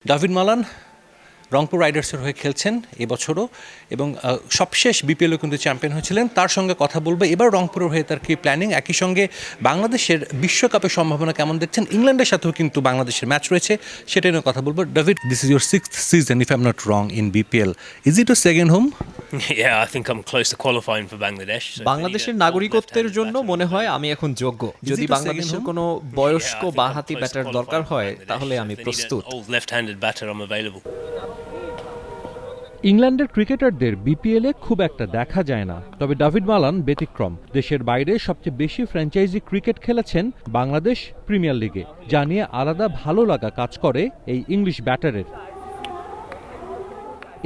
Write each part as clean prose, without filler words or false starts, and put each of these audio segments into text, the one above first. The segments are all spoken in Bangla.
ডেভিড মালান রংপুর রাইডার্সের হয়ে খেলছেন এবছরও এবং সবশেষ বিপিএলও কিন্তু চ্যাম্পিয়ন হয়েছিলেন। তার সঙ্গে কথা বলবো এবার রংপুরের হয়ে তার কী প্ল্যানিং, একই সঙ্গে বাংলাদেশের বিশ্বকাপের সম্ভাবনা কেমন দেখছেন। ইংল্যান্ডের সাথেও কিন্তু বাংলাদেশের ম্যাচ রয়েছে, সেটা নিয়ে কথা বলবো। David, this is your 6th season if I'm not wrong in BPL. Is it a second home? Yeah, I think I'm close to qualifying for Bangladesh. বাংলাদেশের নাগরিকত্বের জন্য মনে হয় আমি এখন যোগ্য। যদি বাংলাদেশের কোনো বয়স্ক বাঁহাতি ব্যাটার দরকার হয় তাহলে আমি প্রস্তুত। Old left-handed batter, I'm available. ইংল্যান্ডের ক্রিকেটারদের বিপিএলে খুব একটা দেখা যায় না, তবে ডেভিড মালান ব্যতিক্রম। দেশের বাইরে সবচেয়ে বেশি ফ্র্যাঞ্চাইজি ক্রিকেট খেলেছেন বাংলাদেশ প্রিমিয়ার লিগে, যা নিয়ে আলাদা ভালো লাগা কাজ করে এই ইংলিশ ব্যাটারের।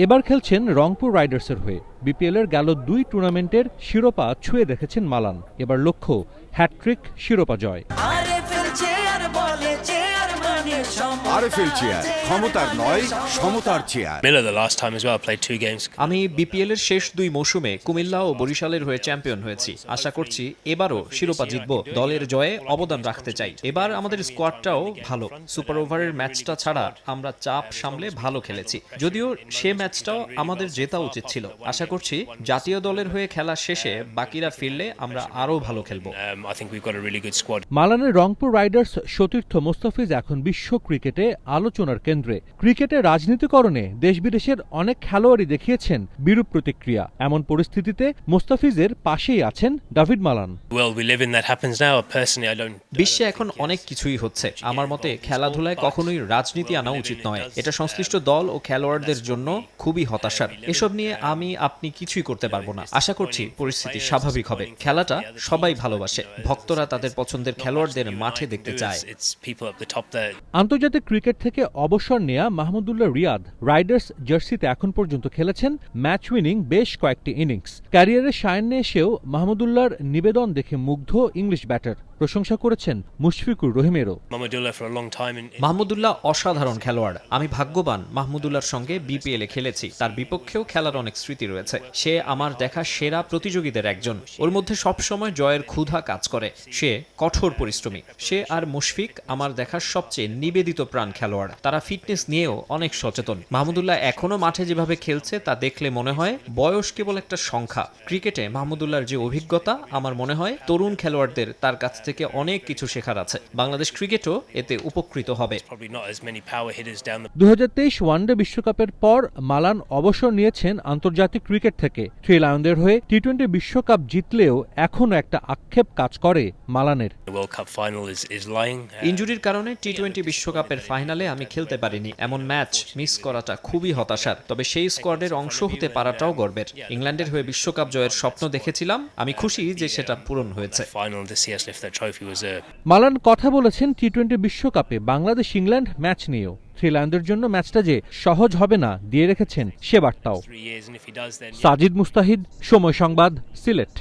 এবার খেলছেন রংপুর রাইডার্সের হয়ে। বিপিএলের গেল 2 টুর্নামেন্টের শিরোপা ছুঁয়ে দেখেছেন মালান। এবার লক্ষ্য হ্যাটট্রিক শিরোপা জয়। আরএফএল চেয়ার, ক্ষমতার নয় সমতার chair. Miller the last time as well, I played 2 games. আমি বিপিএল এর শেষ 2 মৌসুমে কুমিল্লা ও বরিশালের হয়ে চ্যাম্পিয়ন হয়েছি। আশা করছি এবারও শিরোপা জিতব। দলের জয়ে অবদান রাখতে চাই। এবার আমাদের স্কোয়াডটাও ভালো। সুপার ওভারের ম্যাচটা ছাড়া আমরা চাপ সামলে ভালো খেলেছি, যদিও সে ম্যাচটাও আমাদের জেতা উচিত ছিল। আশা করছি জাতীয় দলের হয়ে খেলা শেষে বাকিরা ফিরলে আমরা আরও ভালো খেলবো। I think we've got a really good squad. মালানের রংপুর রাইডার্স সতীর্থ মোস্তাফিজ এখন বিশ্ব ক্রিকেটে আলোচনার কেন্দ্রে। ক্রিকেটের রাজনীতিকরণে দেশ বিদেশের অনেক খেলোয়াড়ই দেখিয়েছেন বিরূপ প্রতিক্রিয়া। এমন পরিস্থিতিতে মোস্তাফিজের পাশেই আছেন David Malan. Well, we live in that happens now. Personally, I don't. বিশ্বে এখন অনেক কিছুই হচ্ছে। আমার মতে খেলাধুলায় কখনোই রাজনীতি আনা উচিত নয়। এটা সংশ্লিষ্ট দল ও খেলোয়াড়দের জন্য খুবই হতাশার। এসব নিয়ে আপনি কিছুই করতে পারবো না। আশা করছি পরিস্থিতি স্বাভাবিক হবে। খেলাটা সবাই ভালোবাসে। ভক্তরা তাদের পছন্দের খেলোয়াড়দের মাঠে দেখতে চায়। It's people up the top there. আন্তর্জাতিক ক্রিকেট থেকে অবসর নেয়া মাহমুদুল্লাহ রিয়াদ রাইডার্স জার্সিতে এখন পর্যন্ত খেলেছেন ম্যাচ উইনিং বেশ কয়েকটি ইনিংস। ক্যারিয়ারের সায়ান্নে এসেও মাহমুদুল্লাহর নিবেদন দেখে মুগ্ধ ইংলিশ ব্যাটার। প্রশংসা করেছেন Mushfiqur রহিমেরও। Mahmudullah for a long time in Mahmudullah অসাধারণ খেলোয়াড়। আমি ভাগ্যবান মাহমুদুল্লাহর সঙ্গে বিপিএল এ খেলেছি। তার বিপক্ষেও খেলার অনেক স্মৃতি রয়েছে। সে আমার দেখা সেরা প্রতিযোগীদের একজন। ওর মধ্যে সবসময় জয়ের ক্ষুধা কাজ করে। সে কঠোর পরিশ্রমী। সে আর মুশফিক আমার দেখা সবচেয়ে নিবেদিত প্রাণ খেলোয়াড়। তারা ফিটনেস নিয়েও অনেক সচেতন। মাহমুদুল্লাহ এখনো মাঠে যেভাবে খেলছে তা দেখলে মনে হয় বয়স কেবল একটা সংখ্যা। ক্রিকেটে মাহমুদুল্লাহর যে অভিজ্ঞতা, আমার মনে হয় তরুণ খেলোয়াড়দের তার কাছ থেকে অনেক কিছু শেখার আছে। বাংলাদেশ ক্রিকেটও এতে উপকৃত হবে। probably not as many power hitters down the 2023 one day বিশ্বকাপের পর মালান অবসর নিয়েছেন আন্তর্জাতিক ক্রিকেট থেকে। থ্রি লায়নদের হয়ে টি-20 বিশ্বকাপ জিতলেও এখনও একটা আক্ষেপ কাজ করে মালানের। World Cup final is lying. ইনজুরির কারণে টি-20 বিশ্বকাপের ফাইনালে আমি খেলতে পারিনি। এমন ম্যাচ মিস করাটা খুবই হতাশার। তবে সেই স্কোয়াডের অংশ হতে পারাটাও গর্বের। ইংল্যান্ডের হয়ে বিশ্বকাপ জয়ের স্বপ্ন দেখেছিলাম। আমি খুশি যে সেটা পূরণ হয়েছে। Final to see us lift that trophy was a Malan কথা বলেছেন টি-20 বিশ্বকাপে বাংলাদেশ ইংল্যান্ড ম্যাচ নিয়েও। থ্রি লায়নদের জন্য ম্যাচটা যে সহজ হবে না দিয়ে রেখেছেন সে বার্তাও। 3 years, and if he does then Sajid মুস্তাহিদ, সময় সংবাদ, সিলেট।